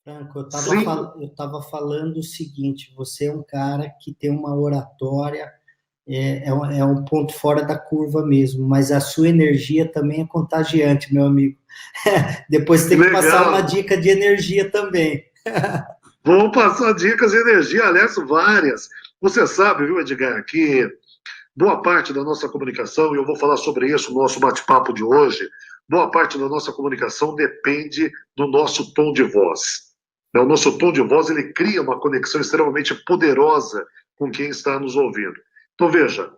Franco, Sim, eu tava falando o seguinte: você é um cara que tem uma oratória, é um ponto fora da curva mesmo, mas a sua energia também é contagiante, meu amigo. Depois você que tem que passar uma legal. dica de energia também. Vou passar dicas de energia, aliás, várias. Você sabe, viu, Edgar, que boa parte da nossa comunicação, e eu vou falar sobre isso no nosso bate-papo de hoje, boa parte da nossa comunicação depende do nosso tom de voz. O nosso tom de voz, ele cria uma conexão extremamente poderosa com quem está nos ouvindo. Então, veja,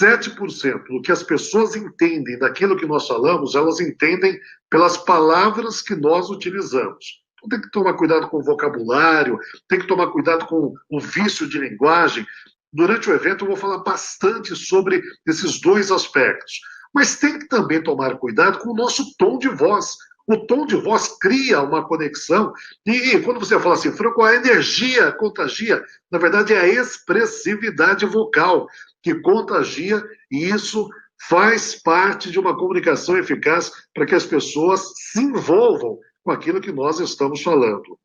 7% do que as pessoas entendem daquilo que nós falamos, elas entendem pelas palavras que nós utilizamos. Então, tem que tomar cuidado com o vocabulário, tem que tomar cuidado com o vício de linguagem. Durante o evento, eu vou falar bastante sobre esses dois aspectos. Mas tem que também tomar cuidado com o nosso tom de voz. O tom de voz cria uma conexão. E quando você fala assim, Franco, a energia contagia, na verdade é a expressividade vocal que contagia, e isso faz parte de uma comunicação eficaz para que as pessoas se envolvam com aquilo que nós estamos falando.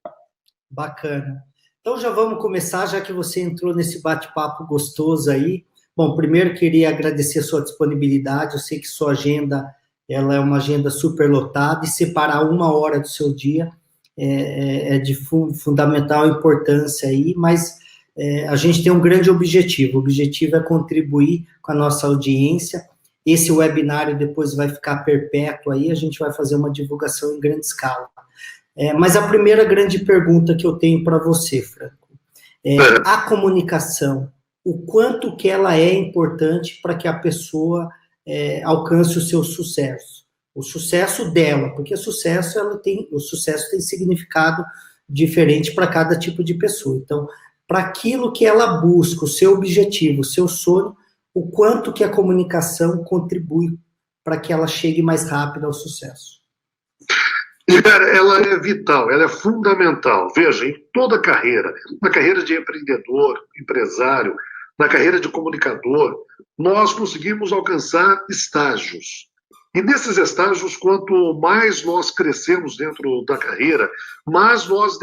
Bacana. Então já vamos começar, já que você entrou nesse bate-papo gostoso aí. Bom, primeiro queria agradecer a sua disponibilidade. Eu sei que sua agenda, ela é uma agenda super lotada, e separar uma hora do seu dia é de fundamental importância aí, mas a gente tem um grande objetivo. O objetivo é contribuir com a nossa audiência. Esse webinário depois vai ficar perpétuo aí, a gente vai fazer uma divulgação em grande escala. Mas a primeira grande pergunta que eu tenho para você, Franco, É. a comunicação, o quanto que ela é importante para que a pessoa alcance o seu sucesso? O sucesso dela, porque o sucesso tem significado diferente para cada tipo de pessoa. Então, para aquilo que ela busca, o seu objetivo, o seu sonho, o quanto que a comunicação contribui para que ela chegue mais rápido ao sucesso? Ela é vital, ela é fundamental. Veja, em toda carreira, na carreira de empreendedor, empresário, na carreira de comunicador, nós conseguimos alcançar estágios. E nesses estágios, quanto mais nós crescemos dentro da carreira, mais nós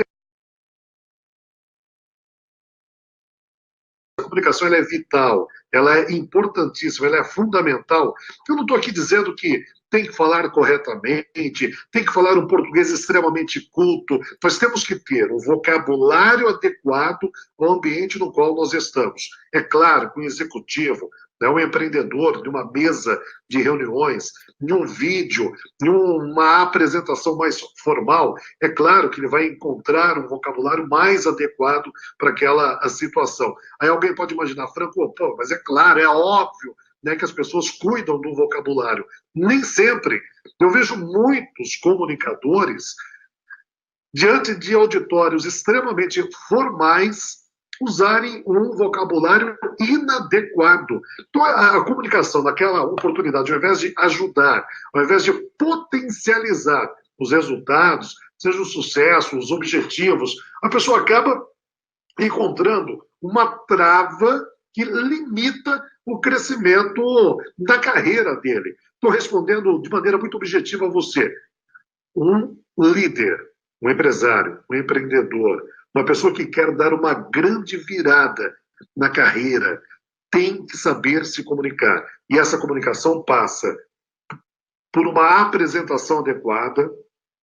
a comunicação ela é vital, ela é importantíssima, ela é fundamental. Eu não estou aqui dizendo que tem que falar corretamente, tem que falar um português extremamente culto. Nós temos que ter um vocabulário adequado ao ambiente no qual nós estamos. É claro que um executivo, né, um empreendedor de uma mesa de reuniões, em um vídeo, em uma apresentação mais formal, é claro que ele vai encontrar um vocabulário mais adequado para aquela situação. Aí alguém pode imaginar, Franco, pô, mas é claro, é óbvio, né, que as pessoas cuidam do vocabulário. Nem sempre. Eu vejo muitos comunicadores diante de auditórios extremamente formais usarem um vocabulário inadequado. Então, a comunicação naquela oportunidade, ao invés de ajudar, ao invés de potencializar os resultados, seja o sucesso, os objetivos, a pessoa acaba encontrando uma trava que limita o crescimento da carreira dele. Estou respondendo de maneira muito objetiva a você. Um líder, um empresário, um empreendedor, uma pessoa que quer dar uma grande virada na carreira, tem que saber se comunicar. E essa comunicação passa por uma apresentação adequada,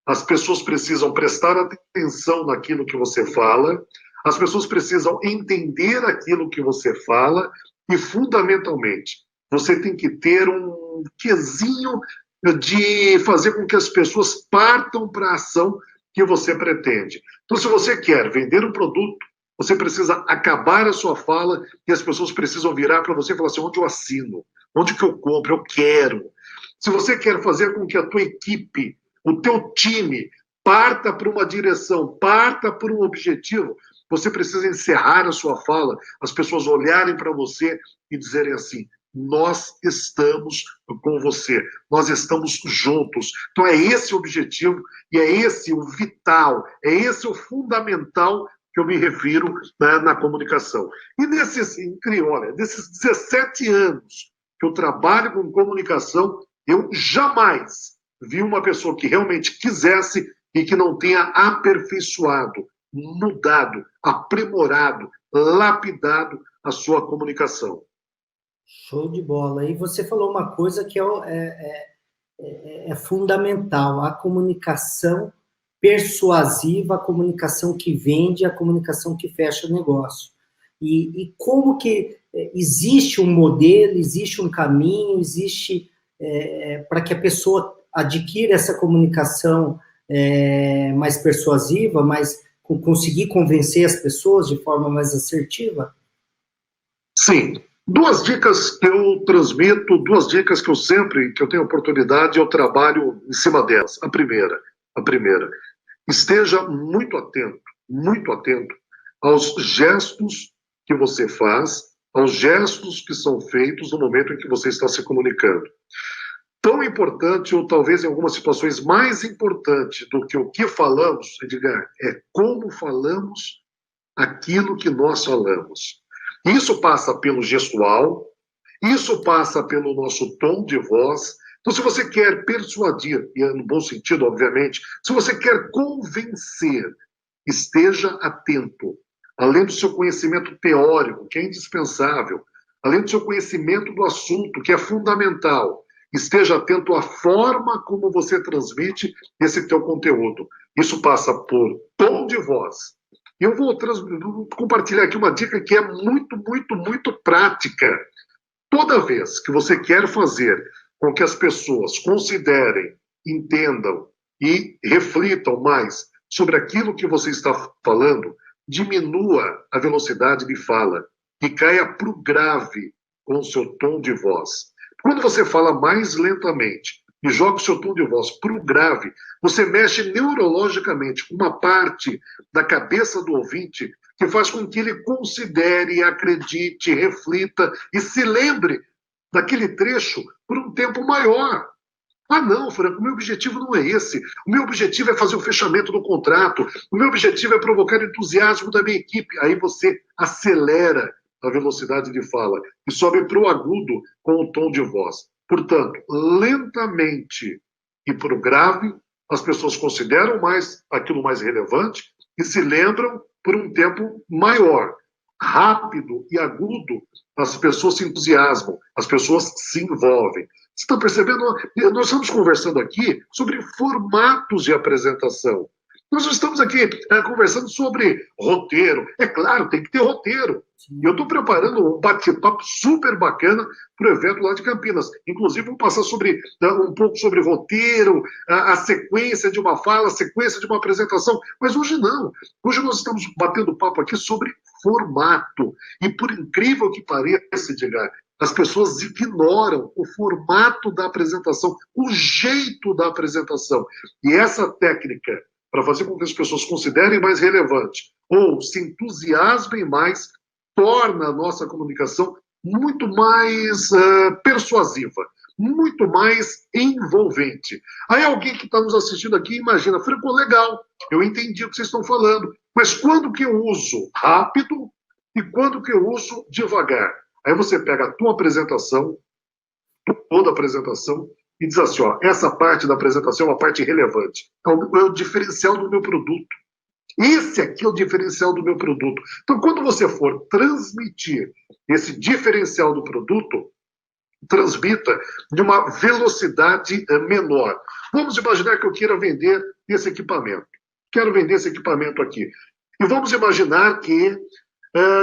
as pessoas precisam prestar atenção naquilo que você fala, as pessoas precisam entender aquilo que você fala e, fundamentalmente, você tem que ter um quesinho de fazer com que as pessoas partam para a ação que você pretende. Então, se você quer vender um produto, você precisa acabar a sua fala e as pessoas precisam virar para você e falar assim, onde eu assino? Onde que eu compro? Eu quero. Se você quer fazer com que a tua equipe, o teu time, parta para uma direção, parta por um objetivo, você precisa encerrar a sua fala, as pessoas olharem para você e dizerem assim, nós estamos com você, nós estamos juntos. Então é esse o objetivo e é esse o vital, é esse o fundamental que eu me refiro, né, na comunicação. E nesses 17 anos que eu trabalho com comunicação, eu jamais vi uma pessoa que realmente quisesse e que não tenha aperfeiçoado, mudado, aprimorado, lapidado a sua comunicação. Show de bola. E você falou uma coisa que é fundamental, a comunicação persuasiva, a comunicação que vende, a comunicação que fecha negócio. E como que existe um modelo, existe um caminho, existe para que a pessoa adquira essa comunicação mais persuasiva, mais conseguir convencer as pessoas de forma mais assertiva? Sim. Duas dicas que eu transmito, duas dicas que eu tenho oportunidade, eu trabalho em cima delas. A primeira, esteja muito atento aos gestos que você faz, aos gestos que são feitos no momento em que você está se comunicando. Tão importante, ou talvez em algumas situações mais importante do que o que falamos, Edgar, é como falamos aquilo que nós falamos. Isso passa pelo gestual, isso passa pelo nosso tom de voz. Então, se você quer persuadir, e é no bom sentido, obviamente, se você quer convencer, esteja atento. Além do seu conhecimento teórico, que é indispensável, além do seu conhecimento do assunto, que é fundamental, esteja atento à forma como você transmite esse teu conteúdo. Isso passa por tom de voz. E eu vou compartilhar aqui uma dica que é muito prática. Toda vez que você quer fazer com que as pessoas considerem, entendam e reflitam mais sobre aquilo que você está falando, diminua a velocidade de fala e caia para o grave com o seu tom de voz. Quando você fala mais lentamente e joga o seu tom de voz para o grave, você mexe neurologicamente com uma parte da cabeça do ouvinte que faz com que ele considere, acredite, reflita e se lembre daquele trecho por um tempo maior. Ah, não, Franco, o meu objetivo não é esse. O meu objetivo é fazer o fechamento do contrato. O meu objetivo é provocar entusiasmo da minha equipe. Aí você acelera a velocidade de fala e sobe para o agudo com o tom de voz. Portanto, lentamente e para o grave, as pessoas consideram mais aquilo mais relevante e se lembram por um tempo maior. Rápido e agudo, as pessoas se entusiasmam, as pessoas se envolvem. Você está percebendo? Nós estamos conversando aqui sobre formatos de apresentação. Nós estamos aqui conversando sobre roteiro. É claro, tem que ter roteiro. E eu estou preparando um bate-papo super bacana para o evento lá de Campinas. Inclusive, vou passar um pouco sobre roteiro, a sequência de uma fala, a sequência de uma apresentação. Mas hoje não. Hoje nós estamos batendo papo aqui sobre formato. E por incrível que pareça, Edgar, as pessoas ignoram o formato da apresentação, o jeito da apresentação. E essa técnica, para fazer com que as pessoas considerem mais relevante ou se entusiasmem mais, torna a nossa comunicação muito mais persuasiva, muito mais envolvente. Aí alguém que está nos assistindo aqui imagina, Franco, legal, eu entendi o que vocês estão falando, mas quando que eu uso rápido e quando que eu uso devagar? Aí você pega a tua apresentação, toda a apresentação, e diz assim, ó, essa parte da apresentação é uma parte relevante. É o diferencial do meu produto. Esse aqui é o diferencial do meu produto. Então, quando você for transmitir esse diferencial do produto, transmita de uma velocidade menor. Vamos imaginar que eu queira vender esse equipamento. Quero vender esse equipamento aqui. E vamos imaginar que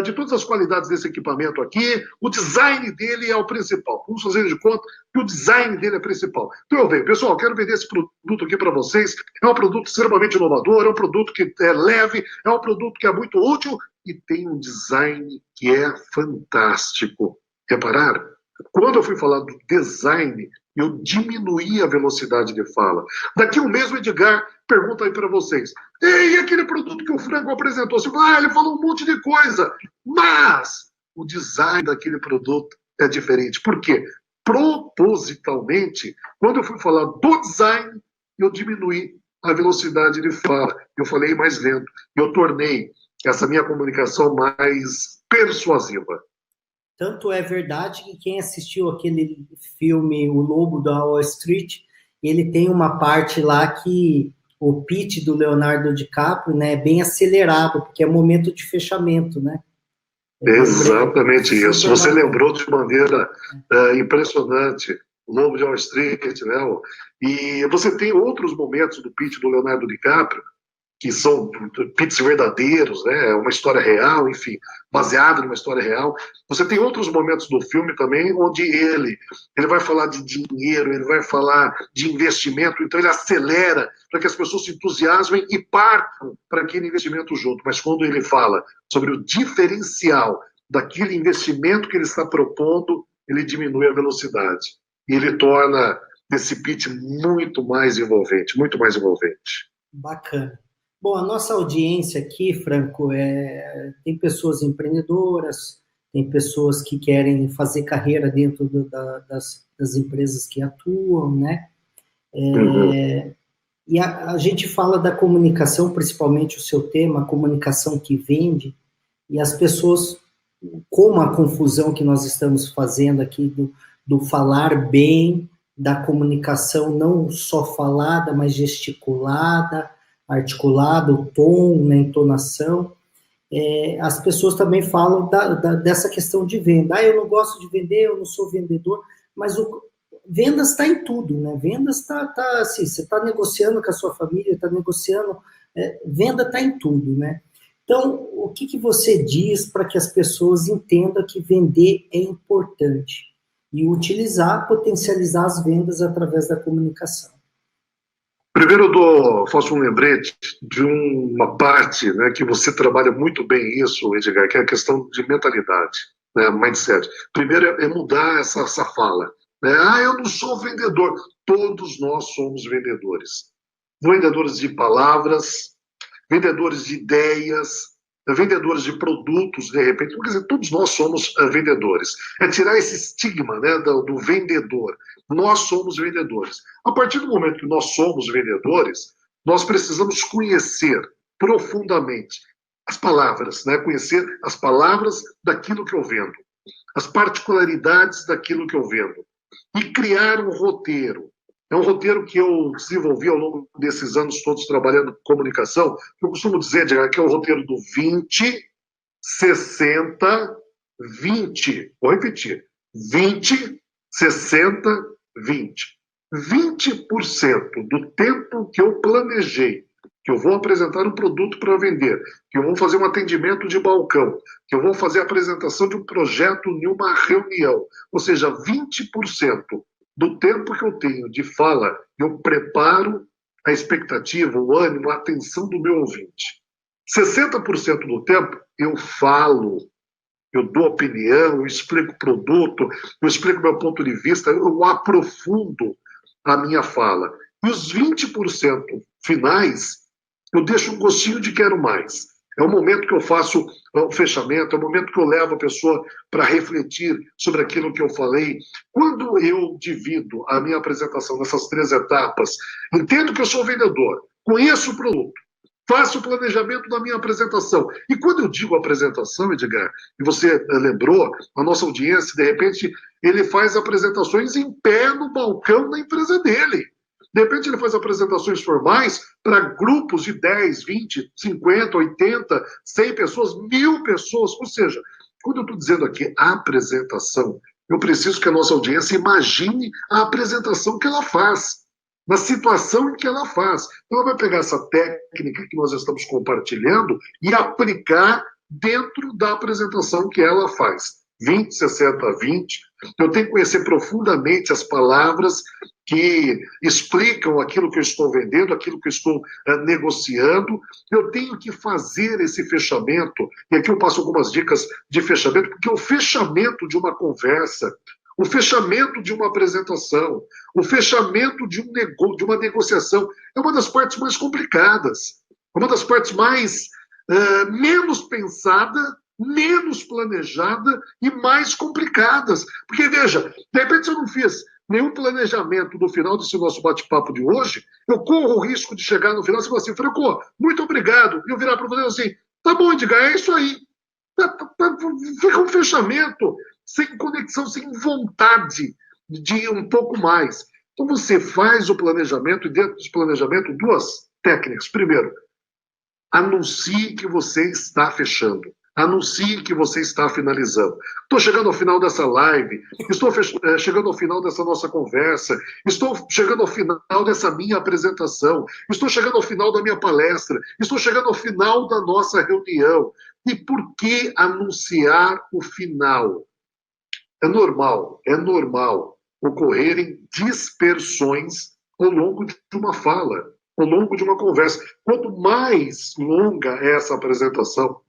de todas as qualidades desse equipamento aqui, o design dele é o principal. Vamos fazer de conta que o design dele é principal. Então eu venho, pessoal, quero vender esse produto aqui para vocês. É um produto extremamente inovador, é um produto que é leve, é um produto que é muito útil e tem um design que é fantástico. Repararam? Quando eu fui falar do design, eu diminuí a velocidade de fala. Daqui um mês o Edgar pergunta aí para vocês, e aquele produto que o Franco apresentou? Você fala, ele falou um monte de coisa, mas o design daquele produto é diferente. Por quê? Propositalmente, quando eu fui falar do design, eu diminuí a velocidade de fala. Eu falei mais lento. Eu tornei essa minha comunicação mais persuasiva. Tanto é verdade que quem assistiu aquele filme O Lobo da Wall Street, ele tem uma parte lá que o pitch do Leonardo DiCaprio, né, é bem acelerado, porque é momento de fechamento, né? Exatamente isso. Super Você bacana. lembrou de maneira impressionante o Lobo de Wall Street, né? E você tem outros momentos do pitch do Leonardo DiCaprio que são pits verdadeiros, né? Uma história real, enfim, baseado numa história real. Você tem outros momentos do filme também onde ele vai falar de dinheiro, ele vai falar de investimento, então ele acelera para que as pessoas se entusiasmem e partam para aquele investimento junto. Mas quando ele fala sobre o diferencial daquele investimento que ele está propondo, ele diminui a velocidade e ele torna esse pitch muito mais envolvente, muito mais envolvente. Bacana. Bom, a nossa audiência aqui, Franco, tem pessoas empreendedoras, tem pessoas que querem fazer carreira dentro das empresas que atuam, né? E a gente fala da comunicação, principalmente o seu tema, a comunicação que vende, e as pessoas, como a confusão que nós estamos fazendo aqui do falar bem, da comunicação não só falada, mas gesticulada, articulada, o tom, na entonação, as pessoas também falam dessa questão de venda. Eu não gosto de vender, eu não sou vendedor, mas vendas está em tudo, né? Vendas está assim, você está negociando com a sua família, está negociando, venda está em tudo, né? Então, o que você diz para que as pessoas entendam que vender é importante e utilizar, potencializar as vendas através da comunicação? Primeiro, faço um lembrete de uma parte, né, que você trabalha muito bem isso, Edgar, que é a questão de mentalidade, né, mindset. Primeiro é mudar essa fala. Né? Eu não sou vendedor. Todos nós somos vendedores. Vendedores de palavras, vendedores de ideias, vendedores de produtos, de repente. Quer dizer, todos nós somos vendedores. É tirar esse estigma, né, do vendedor. Nós somos vendedores. A partir do momento que nós somos vendedores, nós precisamos conhecer profundamente as palavras, né? Conhecer as palavras daquilo que eu vendo, as particularidades daquilo que eu vendo, e criar um roteiro. É um roteiro que eu desenvolvi ao longo desses anos todos trabalhando com comunicação. Eu costumo dizer, que é o roteiro do 20, 60, 20. Vou repetir. 20, 60, 20. 20% do tempo que eu planejei, que eu vou apresentar um produto para vender, que eu vou fazer um atendimento de balcão, que eu vou fazer a apresentação de um projeto em uma reunião. Ou seja, 20% do tempo que eu tenho de fala, eu preparo a expectativa, o ânimo, a atenção do meu ouvinte. 60% do tempo eu falo, eu dou opinião, eu explico o produto, eu explico meu ponto de vista, eu aprofundo a minha fala. E os 20% finais, eu deixo um gostinho de quero mais. É o momento que eu faço o fechamento, é o momento que eu levo a pessoa para refletir sobre aquilo que eu falei. Quando eu divido a minha apresentação nessas 3 etapas, entendo que eu sou vendedor, conheço o produto, faço o planejamento da minha apresentação. E quando eu digo apresentação, Edgar, e você lembrou, a nossa audiência, de repente, ele faz apresentações em pé no balcão da empresa dele. De repente ele faz apresentações formais para grupos de 10, 20, 50, 80, 100 pessoas, 1000 pessoas. Ou seja, quando eu estou dizendo aqui apresentação, eu preciso que a nossa audiência imagine a apresentação que ela faz, na situação em que ela faz. Então ela vai pegar essa técnica que nós estamos compartilhando e aplicar dentro da apresentação que ela faz. 20, 60, 20. Eu tenho que conhecer profundamente as palavras que explicam aquilo que eu estou vendendo, aquilo que eu estou negociando. Eu tenho que fazer esse fechamento, e aqui eu passo algumas dicas de fechamento, porque o fechamento de uma conversa, o fechamento de uma apresentação, o fechamento de uma negociação é uma das partes mais complicadas, uma das partes mais menos pensada, menos planejada e mais complicadas. Porque, veja, de repente se eu não fiz nenhum planejamento no final desse nosso bate-papo de hoje, eu corro o risco de chegar no final e falar assim, Franco, muito obrigado, e eu virar para você assim, tá bom, Edgar, é isso aí. Fica um fechamento sem conexão, sem vontade de ir um pouco mais. Então você faz o planejamento, e dentro desse planejamento, técnicas. Primeiro, anuncie que você está fechando. Anuncie que você está finalizando. Estou chegando ao final dessa live, estou chegando ao final dessa nossa conversa, estou chegando ao final dessa minha apresentação, estou chegando ao final da minha palestra, estou chegando ao final da nossa reunião. E por que anunciar o final? É normal ocorrerem dispersões ao longo de uma fala, ao longo de uma conversa. Quanto mais longa é essa apresentação,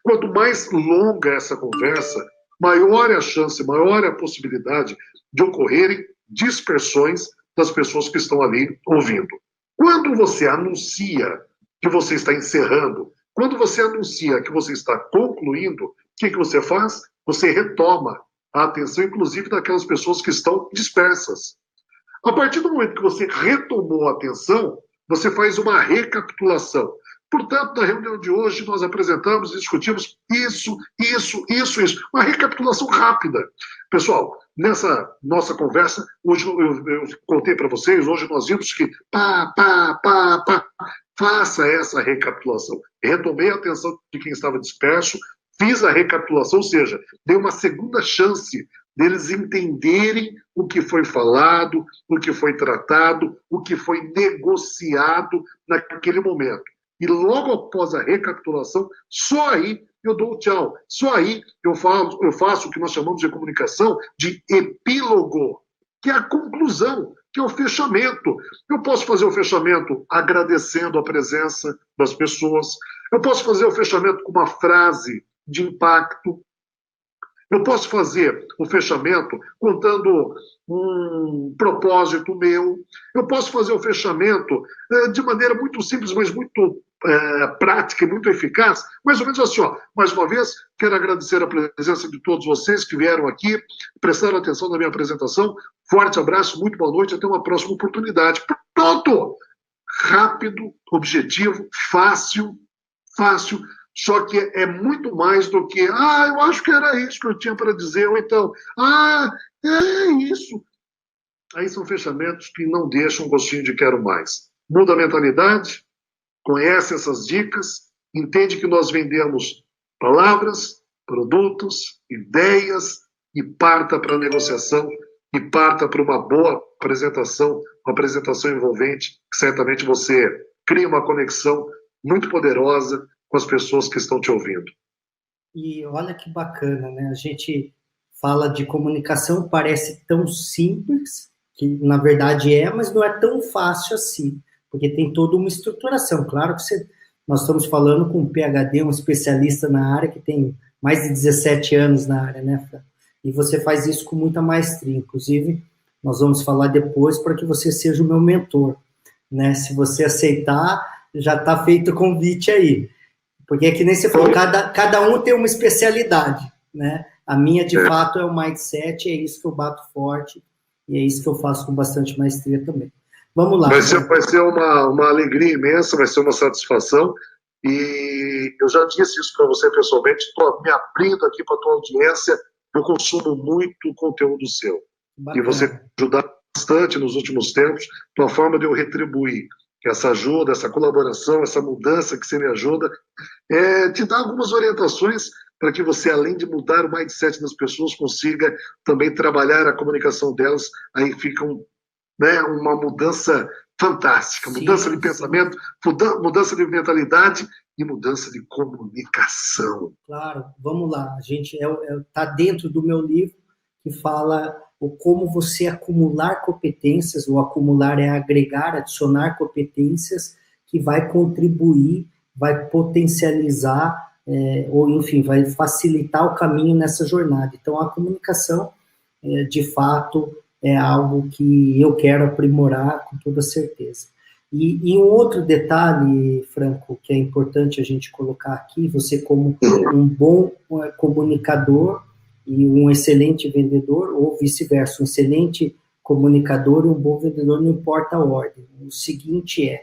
quanto mais longa é essa conversa, maior é a chance, maior é a possibilidade de ocorrerem dispersões das pessoas que estão ali ouvindo. Quando você anuncia que você está encerrando, quando você anuncia que você está concluindo, o que você faz? Você retoma a atenção, inclusive, daquelas pessoas que estão dispersas. A partir do momento que você retomou a atenção, você faz uma recapitulação. Portanto, na reunião de hoje, nós apresentamos e discutimos isso. Uma recapitulação rápida. Pessoal, nessa nossa conversa, hoje eu contei para vocês, hoje nós vimos que faça essa recapitulação. Retomei a atenção de quem estava disperso, fiz a recapitulação, ou seja, dei uma segunda chance deles entenderem o que foi falado, o que foi tratado, o que foi negociado naquele momento. E logo após a recapitulação, só aí eu dou o tchau. Só aí eu faço o que nós chamamos de comunicação de epílogo, que é a conclusão, que é o fechamento. Eu posso fazer o fechamento agradecendo a presença das pessoas, eu posso fazer o fechamento com uma frase de impacto, eu posso fazer o fechamento contando um propósito meu, eu posso fazer o fechamento de maneira muito simples, mas muito prática e muito eficaz, mais ou menos assim, ó. Mais uma vez, quero agradecer a presença de todos vocês que vieram aqui, prestaram atenção na minha apresentação, forte abraço, muito boa noite, até uma próxima oportunidade. Pronto! Rápido, objetivo, fácil, só que é muito mais do que, eu acho que era isso que eu tinha para dizer, ou então, é isso. Aí são fechamentos que não deixam um gostinho de quero mais. Muda a mentalidade, conhece essas dicas, entende que nós vendemos palavras, produtos, ideias, e parta para a negociação, e parta para uma boa apresentação, uma apresentação envolvente, que certamente você cria uma conexão muito poderosa com as pessoas que estão te ouvindo. E olha que bacana, né? A gente fala de comunicação, parece tão simples, que na verdade mas não é tão fácil assim, porque tem toda uma estruturação. Claro que nós estamos falando com um PhD, um especialista na área, que tem mais de 17 anos na área, né, Fran? E você faz isso com muita maestria. Inclusive, nós vamos falar depois para que você seja o meu mentor, né? Se você aceitar, já está feito o convite aí. Porque é que nem você falou, cada um tem uma especialidade, né? A minha, de fato, é o mindset, é isso que eu bato forte, e é isso que eu faço com bastante maestria também. Vamos lá. Vai ser uma alegria imensa, vai ser uma satisfação, e eu já disse isso para você pessoalmente, estou me abrindo aqui para a tua audiência, eu consumo muito conteúdo seu. Bacana. E você ajudar bastante nos últimos tempos, tua forma de eu retribuir essa ajuda, essa colaboração, essa mudança que você me ajuda, te dá algumas orientações para que você, além de mudar o mindset das pessoas, consiga também trabalhar a comunicação delas, aí fica uma mudança fantástica, mudança de pensamento, mudança de mentalidade e mudança de comunicação. Claro, vamos lá, a gente está dentro do meu livro que fala o como você acumular competências, o acumular é agregar, adicionar competências que vai contribuir, vai potencializar, ou enfim, vai facilitar o caminho nessa jornada. Então, a comunicação, de fato, é algo que eu quero aprimorar com toda certeza. E um outro detalhe, Franco, que é importante a gente colocar aqui, você como um bom comunicador e um excelente vendedor, ou vice-versa, um excelente comunicador e um bom vendedor, não importa a ordem. O seguinte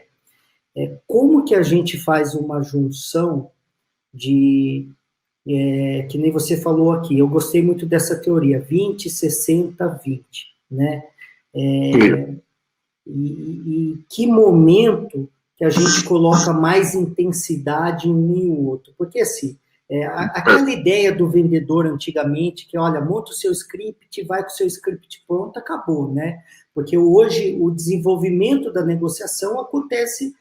como que a gente faz uma junção de, que nem você falou aqui, eu gostei muito dessa teoria, 20, 60, 20, né? E que momento que a gente coloca mais intensidade em um e o outro. Porque, assim, aquela ideia do vendedor antigamente, que, olha, monta o seu script, vai com o seu script pronto, acabou, né? Porque hoje o desenvolvimento da negociação acontece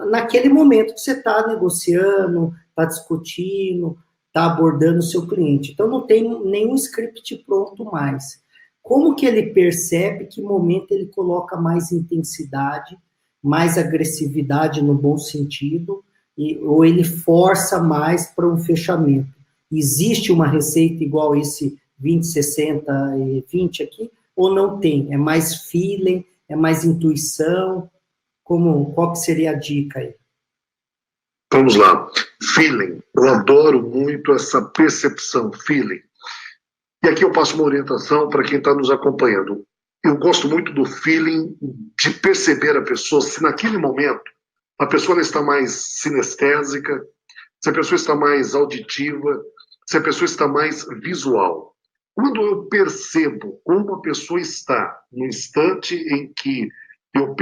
naquele momento que você está negociando, está discutindo, está abordando o seu cliente. Então, não tem nenhum script pronto mais. Como que ele percebe que momento ele coloca mais intensidade, mais agressividade no bom sentido, ou ele força mais para um fechamento? Existe uma receita igual esse 20, 60 e 20 aqui? Ou não tem? É mais feeling, é mais intuição? Qual que seria a dica aí? Vamos lá. Feeling. Eu adoro muito essa percepção, feeling. E aqui eu passo uma orientação para quem está nos acompanhando. Eu gosto muito do feeling de perceber a pessoa, se naquele momento a pessoa está mais sinestésica, se a pessoa está mais auditiva, se a pessoa está mais visual. Quando eu percebo como a pessoa está no instante em que eu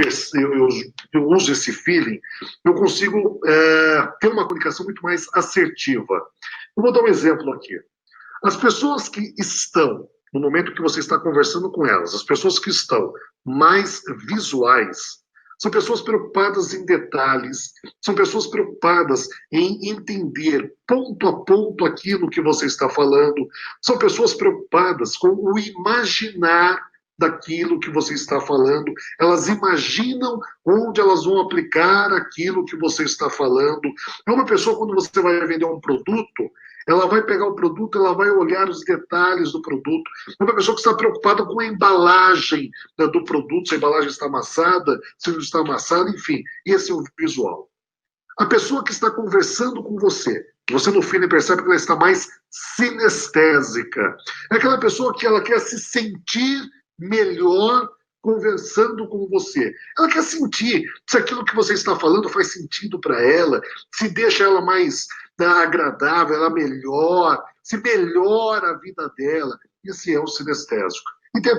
uso esse feeling, eu consigo ter uma comunicação muito mais assertiva. Eu vou dar um exemplo aqui. As pessoas que estão, no momento que você está conversando com elas, as pessoas que estão mais visuais, são pessoas preocupadas em detalhes, são pessoas preocupadas em entender ponto a ponto aquilo que você está falando, são pessoas preocupadas com o imaginar daquilo que você está falando, elas imaginam onde elas vão aplicar aquilo que você está falando. É uma pessoa, quando você vai vender um produto, ela vai pegar o produto, ela vai olhar os detalhes do produto. É uma pessoa que está preocupada com a embalagem do produto, se a embalagem está amassada, se não está amassada, enfim. Esse é o visual. A pessoa que está conversando com você no feeling percebe que ela está mais sinestésica. É aquela pessoa que ela quer se sentir melhor conversando com você. Ela quer sentir se aquilo que você está falando faz sentido para ela, se deixa ela mais agradável, ela melhor, se melhora a vida dela. Esse é o sinestésico. E tem as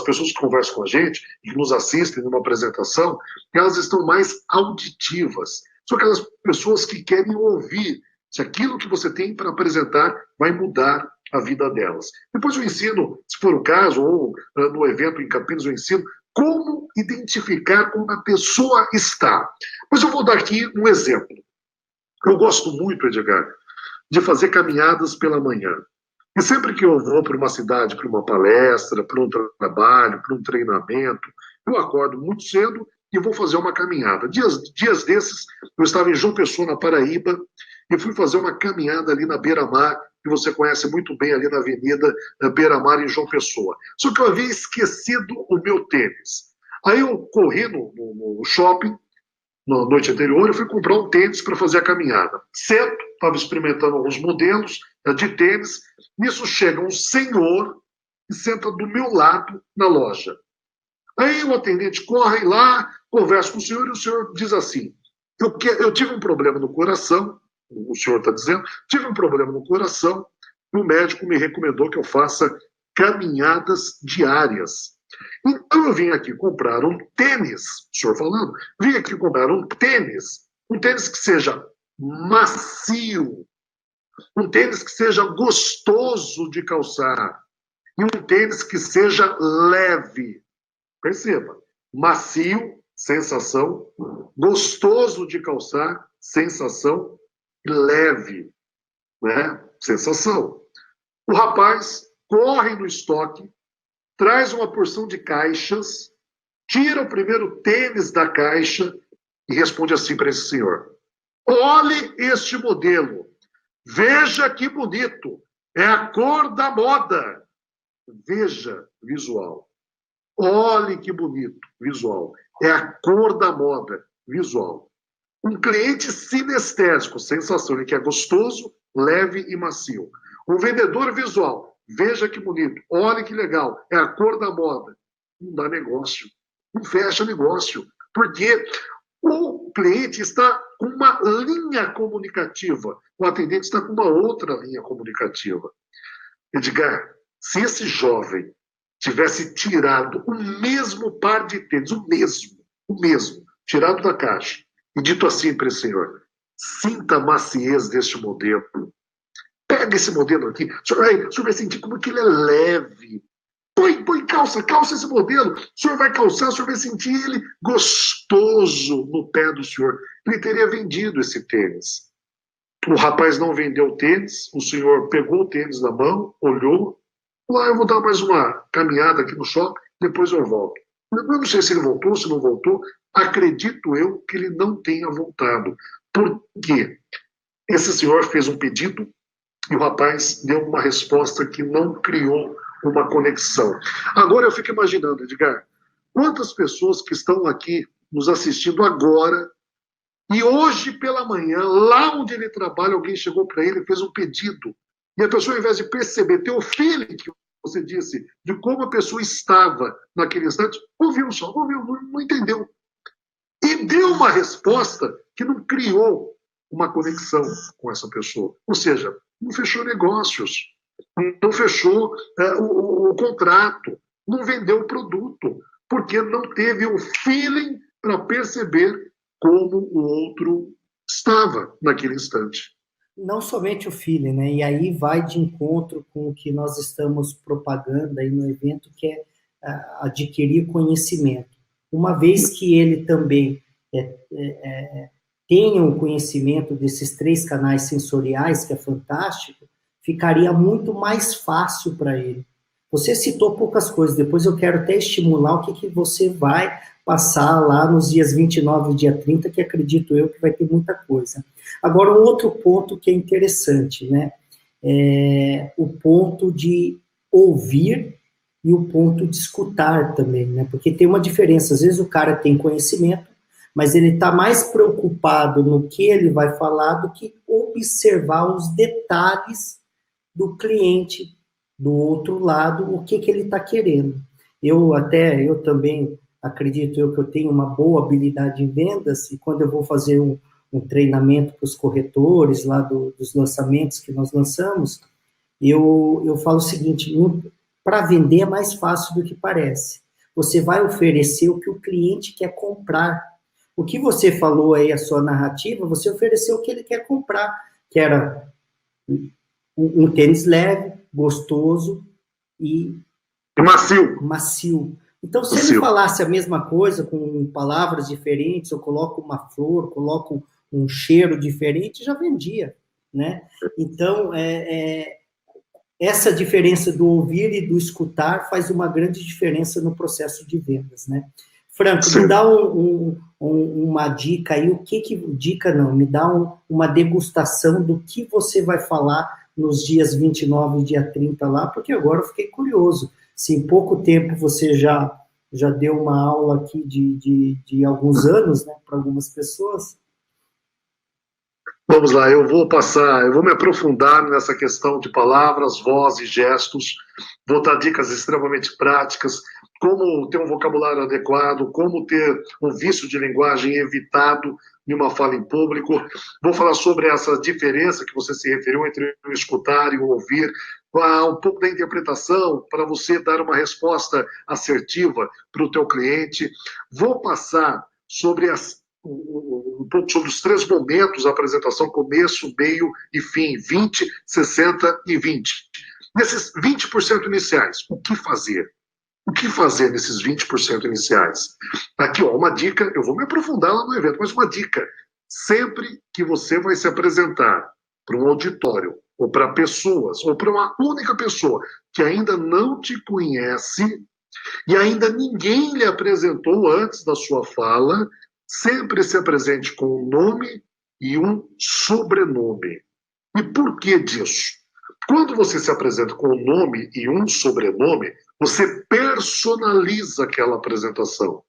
pessoas que conversam com a gente, que nos assistem numa apresentação, elas estão mais auditivas. São aquelas pessoas que querem ouvir se aquilo que você tem para apresentar vai mudar a vida delas. Depois eu ensino, se for o caso, ou no evento em Campinas eu ensino, como identificar como a pessoa está. Mas eu vou dar aqui um exemplo. Eu gosto muito, Edgar, de fazer caminhadas pela manhã. E sempre que eu vou para uma cidade, para uma palestra, para um trabalho, para um treinamento, eu acordo muito cedo e vou fazer uma caminhada. Dias desses, eu estava em João Pessoa, na Paraíba, e fui fazer uma caminhada ali na Beira-Mar, que você conhece muito bem ali na Avenida Beira-Mar, em João Pessoa. Só que eu havia esquecido o meu tênis. Aí eu corri no shopping, na noite anterior, eu fui comprar um tênis para fazer a caminhada. Cedo, estava experimentando alguns modelos de tênis. Nisso chega um senhor e senta do meu lado na loja. Aí o atendente corre lá, conversa com o senhor e o senhor diz assim: eu tive um problema no coração, o senhor está dizendo, tive um problema no coração e o médico me recomendou que eu faça caminhadas diárias. Então eu vim aqui comprar um tênis, o senhor falando, vim aqui comprar um tênis que seja macio, um tênis que seja gostoso de calçar e um tênis que seja leve. Perceba, macio, sensação, gostoso de calçar, sensação, e leve, né? Sensação. O rapaz corre no estoque, traz uma porção de caixas, tira o primeiro tênis da caixa e responde assim para esse senhor: olhe este modelo, veja que bonito, é a cor da moda. Veja, visual. Olhe que bonito, visual. É a cor da moda, visual. Um cliente sinestésico, sensação, ele quer gostoso, leve e macio. Um vendedor visual, veja que bonito, olhe que legal, é a cor da moda. Não dá negócio, não fecha negócio, porque o cliente está com uma linha comunicativa, o atendente está com uma outra linha comunicativa. Edgar, se esse jovem tivesse tirado o mesmo par de tênis, o mesmo, tirado da caixa, e dito assim para esse senhor: sinta a maciez deste modelo. Pega esse modelo aqui, o senhor vai sentir como que ele é leve. Põe calça esse modelo. O senhor vai calçar, o senhor vai sentir ele gostoso no pé do senhor. Ele teria vendido esse tênis. O rapaz não vendeu o tênis, o senhor pegou o tênis na mão, olhou, falou: eu vou dar mais uma caminhada aqui no shopping, depois eu volto. Eu não sei se ele voltou, se não voltou. Acredito eu que ele não tenha voltado. Por quê? Esse senhor fez um pedido e o rapaz deu uma resposta que não criou uma conexão. Agora eu fico imaginando, Edgar, quantas pessoas que estão aqui nos assistindo agora, e hoje pela manhã, lá onde ele trabalha, alguém chegou para ele e fez um pedido. E a pessoa, ao invés de perceber, ter o feeling que você disse, de como a pessoa estava naquele instante, ouviu, não entendeu. E deu uma resposta que não criou uma conexão com essa pessoa. Ou seja, não fechou negócios, não fechou o contrato, não vendeu o produto, porque não teve o feeling para perceber como o outro estava naquele instante. Não somente o feeling, né? E aí vai de encontro com o que nós estamos propagando aí no evento, que é adquirir conhecimento. Uma vez que ele também tenha o conhecimento desses 3 canais sensoriais, que é fantástico, ficaria muito mais fácil para ele. Você citou poucas coisas, depois eu quero até estimular o que você vai passar lá nos dias 29 e dia 30, que acredito eu que vai ter muita coisa. Agora, um outro ponto que é interessante, né? É o ponto de ouvir e o ponto de escutar também, né? Porque tem uma diferença, às vezes o cara tem conhecimento, mas ele está mais preocupado no que ele vai falar do que observar os detalhes do cliente do outro lado, o que ele está querendo. Eu também acredito que eu tenho uma boa habilidade em vendas, e quando eu vou fazer um treinamento para os corretores lá dos lançamentos que nós lançamos, eu falo o seguinte: para vender é mais fácil do que parece. Você vai oferecer o que o cliente quer comprar. O que você falou aí, a sua narrativa, você ofereceu o que ele quer comprar, que era um tênis leve, gostoso e macio. Então, se ele falasse a mesma coisa com palavras diferentes, ou coloca uma flor, coloca um cheiro diferente, já vendia, né? Então, essa diferença do ouvir e do escutar faz uma grande diferença no processo de vendas, né? Franco, me dá uma dica aí, me dá uma degustação do que você vai falar nos dias 29 e dia 30 lá, porque agora eu fiquei curioso. Se em pouco tempo você já deu uma aula aqui de alguns anos, né, para algumas pessoas. Vamos lá, eu vou me aprofundar nessa questão de palavras, voz e gestos, vou dar dicas extremamente práticas, como ter um vocabulário adequado, como ter um vício de linguagem evitado em uma fala em público. Vou falar sobre essa diferença que você se referiu entre o escutar e o ouvir, um pouco da interpretação para você dar uma resposta assertiva para o teu cliente. Vou passar sobre um pouco sobre os 3 momentos da apresentação: começo, meio e fim, 20, 60 e 20. Nesses 20% iniciais, o que fazer? O que fazer nesses 20% iniciais? Aqui, uma dica, eu vou me aprofundar lá no evento, mas uma dica: sempre que você vai se apresentar para um auditório, ou para pessoas, ou para uma única pessoa que ainda não te conhece e ainda ninguém lhe apresentou antes da sua fala, sempre se apresente com um nome e um sobrenome. E por que disso? Quando você se apresenta com um nome e um sobrenome, você personaliza aquela apresentação.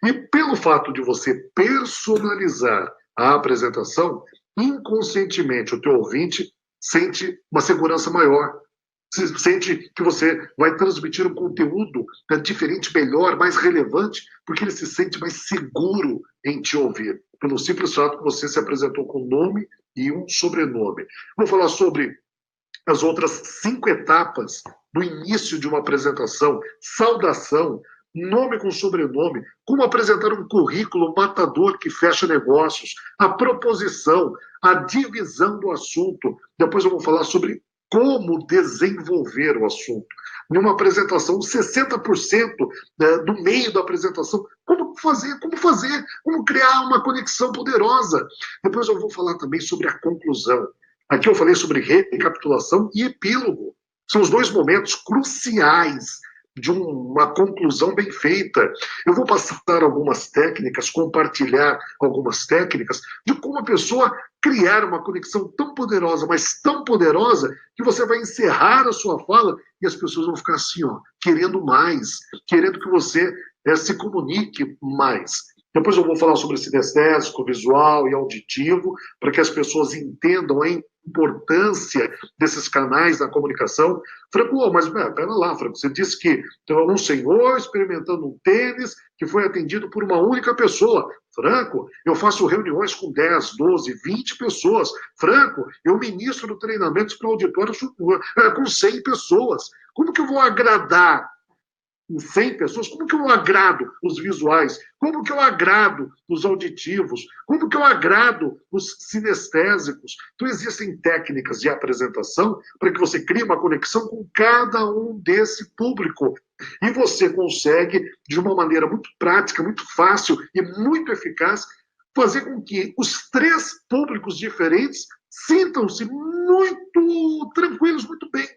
E pelo fato de você personalizar a apresentação, inconscientemente o teu ouvinte sente uma segurança maior. Sente que você vai transmitir um conteúdo diferente, melhor, mais relevante, porque ele se sente mais seguro em te ouvir, pelo simples fato que você se apresentou com nome e um sobrenome. Vou falar sobre as outras 5 etapas do início de uma apresentação: saudação, nome com sobrenome, como apresentar um currículo matador que fecha negócios, a proposição, a divisão do assunto. Depois eu vou falar sobre como desenvolver o assunto. Em uma apresentação, 60% do meio da apresentação, como criar uma conexão poderosa. Depois eu vou falar também sobre a conclusão. Aqui eu falei sobre recapitulação e epílogo. São os dois momentos cruciais de uma conclusão bem feita. Eu vou passar algumas técnicas, compartilhar algumas técnicas de como a pessoa criar uma conexão tão poderosa, mas tão poderosa, que você vai encerrar a sua fala e as pessoas vão ficar assim, ó, querendo mais, querendo que você se comunique mais. Depois eu vou falar sobre sinestésico, visual e auditivo, para que as pessoas entendam a importância desses canais da comunicação. Franco, mas pera lá, Franco, você disse que tem um senhor experimentando um tênis que foi atendido por uma única pessoa. Franco, eu faço reuniões com 10, 12, 20 pessoas. Franco, eu ministro treinamentos para auditórios com 100 pessoas. Como que eu vou agradar em 100 pessoas? Como que eu agrado os visuais? Como que eu agrado os auditivos? Como que eu agrado os sinestésicos? Então, existem técnicas de apresentação para que você crie uma conexão com cada um desse público. E você consegue, de uma maneira muito prática, muito fácil e muito eficaz, fazer com que os 3 públicos diferentes sintam-se muito tranquilos, muito bem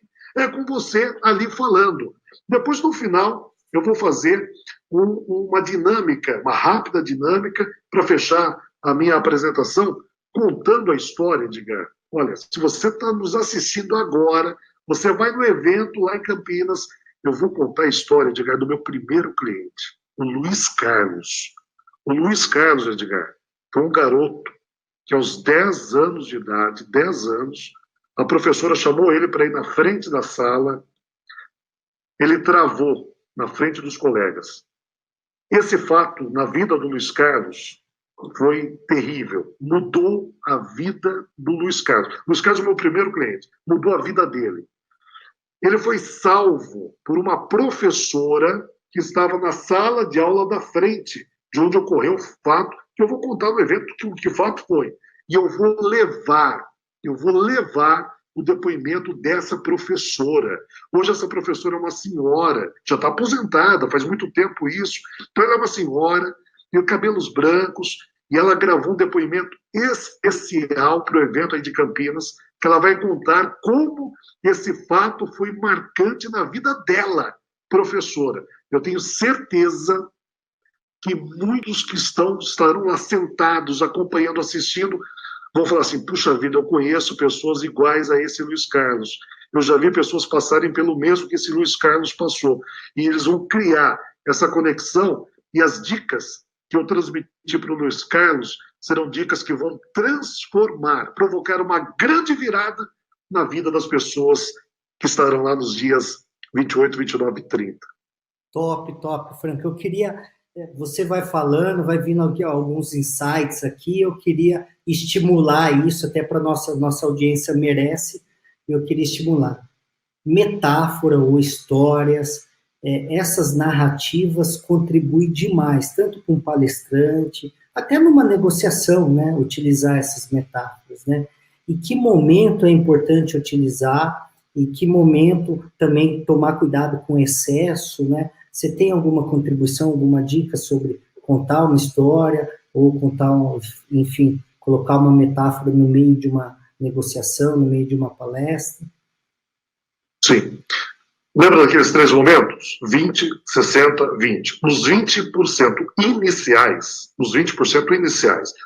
com você ali falando. Depois, no final, eu vou fazer uma dinâmica, uma rápida dinâmica, para fechar a minha apresentação, contando a história, Edgar. Olha, se você está nos assistindo agora, você vai no evento lá em Campinas, eu vou contar a história, Edgar, do meu primeiro cliente, o Luiz Carlos. O Luiz Carlos, Edgar, foi um garoto que aos 10 anos de idade, 10 anos, a professora chamou ele para ir na frente da sala. Ele travou na frente dos colegas. Esse fato, na vida do Luiz Carlos, foi terrível. Mudou a vida do Luiz Carlos. Luiz Carlos é o meu primeiro cliente. Mudou a vida dele. Ele foi salvo por uma professora que estava na sala de aula da frente, de onde ocorreu o fato, que eu vou contar no evento que fato foi. E eu vou levar o depoimento dessa professora. Hoje essa professora é uma senhora, já está aposentada, faz muito tempo isso. Então ela é uma senhora, tem cabelos brancos, e ela gravou um depoimento especial para o evento aí de Campinas, que ela vai contar como esse fato foi marcante na vida dela, professora. Eu tenho certeza que muitos que estarão lá sentados, acompanhando, assistindo, vão falar assim, puxa vida, eu conheço pessoas iguais a esse Luiz Carlos. Eu já vi pessoas passarem pelo mesmo que esse Luiz Carlos passou. E eles vão criar essa conexão, e as dicas que eu transmiti para o Luiz Carlos serão dicas que vão transformar, provocar uma grande virada na vida das pessoas que estarão lá nos dias 28, 29 e 30. Top, Franco. Eu queria... Você vai falando, vai vindo aqui alguns insights aqui, eu queria estimular isso, até para a nossa audiência merece, eu queria estimular. Metáfora ou histórias, essas narrativas contribuem demais, tanto com o palestrante, até numa negociação, né, utilizar essas metáforas, né? E que momento é importante utilizar, e que momento também tomar cuidado com excesso, né? Você tem alguma contribuição, alguma dica sobre contar uma história, ou contar, enfim, colocar uma metáfora no meio de uma negociação, no meio de uma palestra? Sim. Lembra daqueles 3 momentos? 20, 60, 20. Nos 20% iniciais,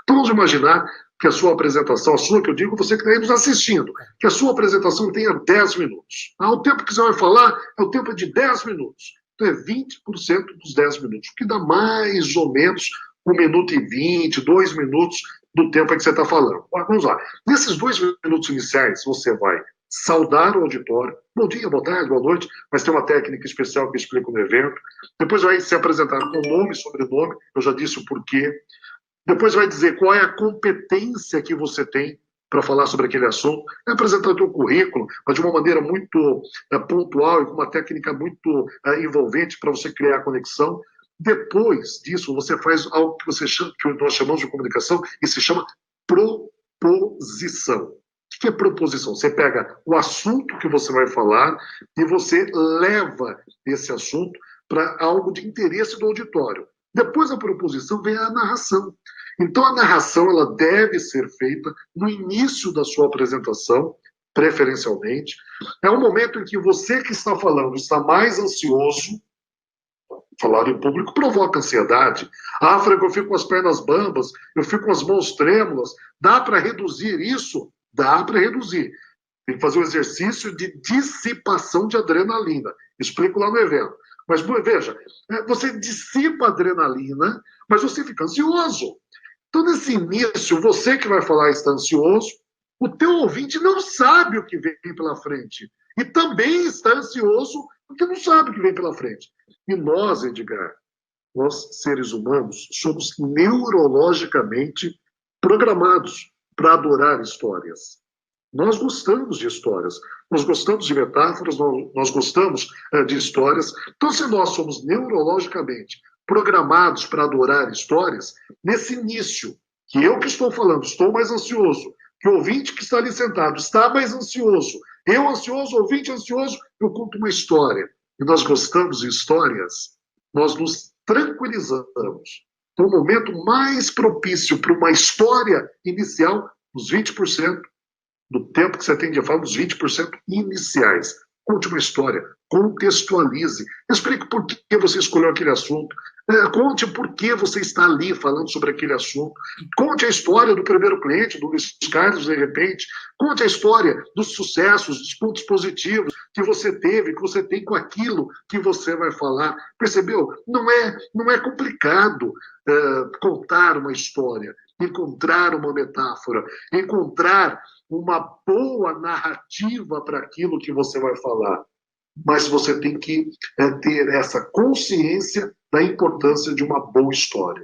então vamos imaginar que a sua apresentação, a sua que eu digo, você que está aí nos assistindo, que a sua apresentação tenha 10 minutos. O tempo que você vai falar é o tempo de 10 minutos. Então é 20% dos 10 minutos, que dá mais ou menos 1 minuto e 20, 2 minutos do tempo que você está falando. Vamos lá. Nesses 2 minutos iniciais, você vai saudar o auditório. Bom dia, boa tarde, boa noite, mas tem uma técnica especial que eu explico no evento. Depois vai se apresentar com nome e sobrenome, eu já disse o porquê. Depois vai dizer qual é a competência que você tem para falar sobre aquele assunto, apresentar o teu currículo, mas de uma maneira muito pontual e com uma técnica muito envolvente para você criar conexão. Depois disso, você faz algo que, que nós chamamos de comunicação e se chama proposição. O que é proposição? Você pega o assunto que você vai falar e você leva esse assunto para algo de interesse do auditório. Depois da proposição vem a narração. Então, a narração ela deve ser feita no início da sua apresentação, preferencialmente. É um momento em que você que está falando está mais ansioso. Falar em público provoca ansiedade. Ah, Franco, eu fico com as pernas bambas, eu fico com as mãos trêmulas. Dá para reduzir isso? Dá para reduzir. Tem que fazer um exercício de dissipação de adrenalina. Explico lá no evento. Mas veja, você dissipa a adrenalina, mas você fica ansioso. Então, nesse início, você que vai falar está ansioso, o teu ouvinte não sabe o que vem pela frente. E também está ansioso porque não sabe o que vem pela frente. E nós, Edgar, nós, seres humanos, somos neurologicamente programados para adorar histórias. Nós gostamos de histórias, nós gostamos de metáforas, nós gostamos de histórias. Então, se nós somos neurologicamente programados para adorar histórias, nesse início, que eu que estou falando, estou mais ansioso, que o ouvinte que está ali sentado está mais ansioso, eu ansioso, ouvinte ansioso, eu conto uma história. E nós gostamos de histórias, nós nos tranquilizamos. Então, o momento mais propício para uma história inicial, os 20% do tempo que você tem de falar, os 20% iniciais. Conte uma história, contextualize, explique por que você escolheu aquele assunto, conte por que você está ali falando sobre aquele assunto, conte a história do primeiro cliente, do Luiz Carlos, de repente, conte a história dos sucessos, dos pontos positivos que você teve, que você tem com aquilo que você vai falar. Percebeu? Não é complicado contar uma história, encontrar uma metáfora, encontrar uma boa narrativa para aquilo que você vai falar. Mas você tem que ter essa consciência da importância de uma boa história.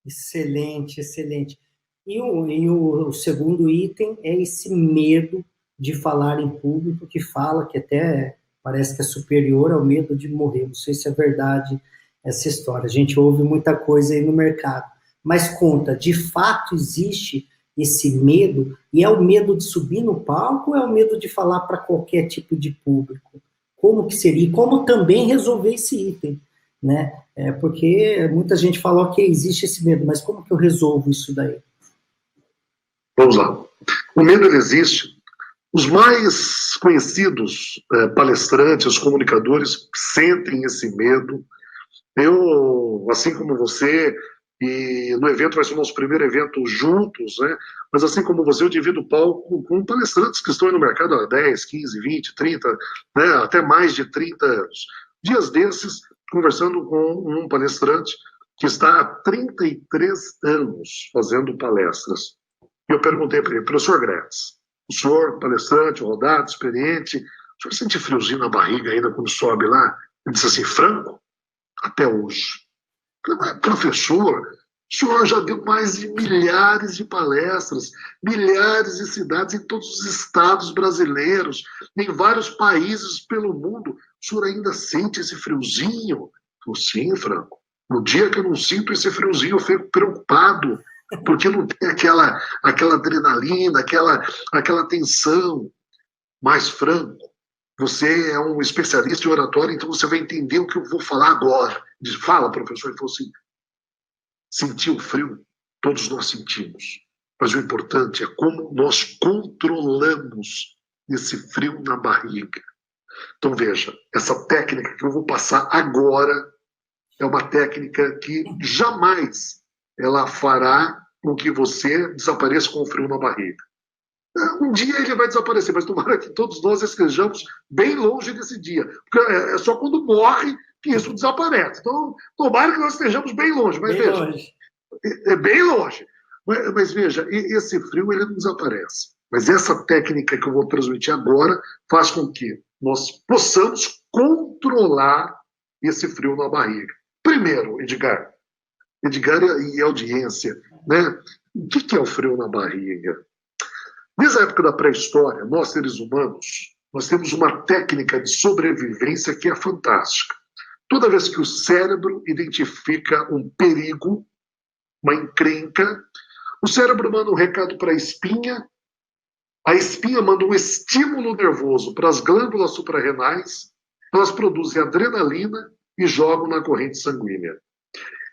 Excelente, excelente. E o segundo item é esse medo de falar em público, que fala que até parece que é superior ao medo de morrer. Não sei se é verdade essa história. A gente ouve muita coisa aí no mercado. Mas conta, de fato existe esse medo, e é o medo de subir no palco ou é o medo de falar para qualquer tipo de público? Como que seria? E como também resolver esse item, né? Porque muita gente falou que existe esse medo, mas como que eu resolvo isso daí? Vamos lá. O medo ele existe. Os mais conhecidos palestrantes, comunicadores, sentem esse medo. Eu, assim como você, e no evento vai ser o nosso primeiro evento juntos, né? Mas assim como você, eu divido o palco com palestrantes que estão aí no mercado há 10, 15, 20, 30, né? Até mais de 30 anos. Dias desses, conversando com um palestrante que está há 33 anos fazendo palestras. E eu perguntei para ele, professor Gretz, o senhor, palestrante, rodado, experiente, o senhor sente friozinho na barriga ainda quando sobe lá? Ele disse assim, Franco, até hoje. Professor, o senhor já deu mais de milhares de palestras, milhares de cidades em todos os estados brasileiros, em vários países pelo mundo. O senhor ainda sente esse friozinho? Eu, sim, Franco. No dia que eu não sinto esse friozinho, eu fico preocupado, porque não tem aquela adrenalina, aquela tensão. Mas, Franco, você é um especialista em oratória, então você vai entender o que eu vou falar agora. Diz, fala, professor. Ele falou assim, sentir o frio, todos nós sentimos. Mas o importante é como nós controlamos esse frio na barriga. Então, veja, essa técnica que eu vou passar agora é uma técnica que jamais ela fará com que você desapareça com o frio na barriga. Um dia ele vai desaparecer, mas tomara que todos nós estejamos bem longe desse dia. Porque é só quando morre que isso desaparece. Então, tomara que nós estejamos bem longe. Mas bem veja, longe. É bem longe. Mas veja, esse frio ele não desaparece. Mas essa técnica que eu vou transmitir agora faz com que nós possamos controlar esse frio na barriga. Primeiro, Edgar e audiência, né? O que é o frio na barriga? Desde a época da pré-história, nós, seres humanos, nós temos uma técnica de sobrevivência que é fantástica. Toda vez que o cérebro identifica um perigo, uma encrenca, o cérebro manda um recado para a espinha manda um estímulo nervoso para as glândulas suprarrenais, elas produzem adrenalina e jogam na corrente sanguínea.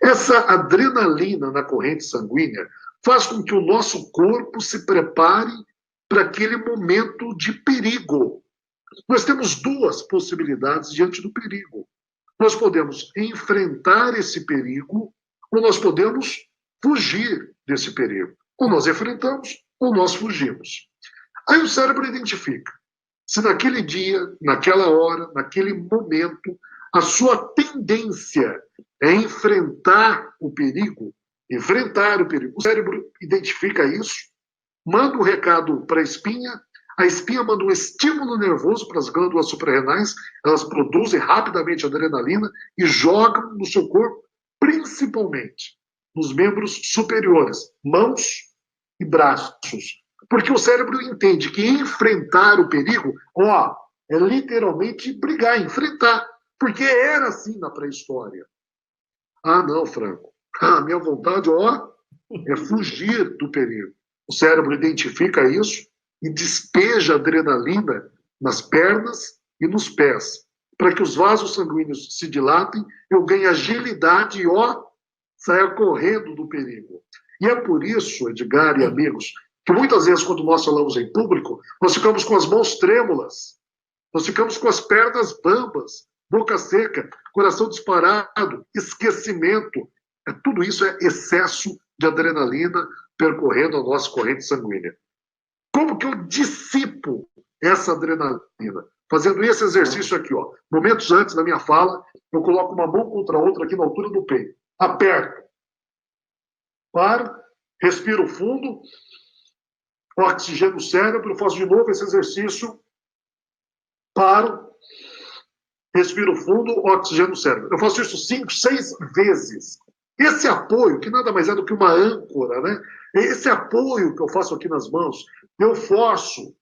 Essa adrenalina na corrente sanguínea faz com que o nosso corpo se prepare para aquele momento de perigo. Nós temos duas possibilidades diante do perigo. Nós podemos enfrentar esse perigo ou nós podemos fugir desse perigo. Ou nós enfrentamos ou nós fugimos. Aí o cérebro identifica se naquele dia, naquela hora, naquele momento, a sua tendência é enfrentar o perigo. O cérebro identifica isso, manda um recado para a espinha manda um estímulo nervoso para as glândulas suprarrenais, elas produzem rapidamente adrenalina e jogam no seu corpo, principalmente nos membros superiores, mãos e braços. Porque o cérebro entende que enfrentar o perigo, é literalmente brigar, enfrentar. Porque era assim na pré-história. Ah, não, Franco. A minha vontade, é fugir do perigo. O cérebro identifica isso e despeja adrenalina nas pernas e nos pés, para que os vasos sanguíneos se dilatem, eu ganhe agilidade e, saia correndo do perigo. E é por isso, Edgar e amigos, que muitas vezes, quando nós falamos em público, nós ficamos com as mãos trêmulas, nós ficamos com as pernas bambas, boca seca, coração disparado, esquecimento. Tudo isso é excesso de adrenalina percorrendo a nossa corrente sanguínea. Como que eu dissipo essa adrenalina? Fazendo esse exercício aqui, Momentos antes da minha fala, eu coloco uma mão contra a outra aqui na altura do peito. Aperto. Paro, respiro fundo, oxigênio no cérebro, faço de novo esse exercício, paro, respiro fundo, oxigênio no cérebro. Eu faço isso 5, 6 vezes. Esse apoio, que nada mais é do que uma âncora, né? Esse apoio que eu faço aqui nas mãos, eu forço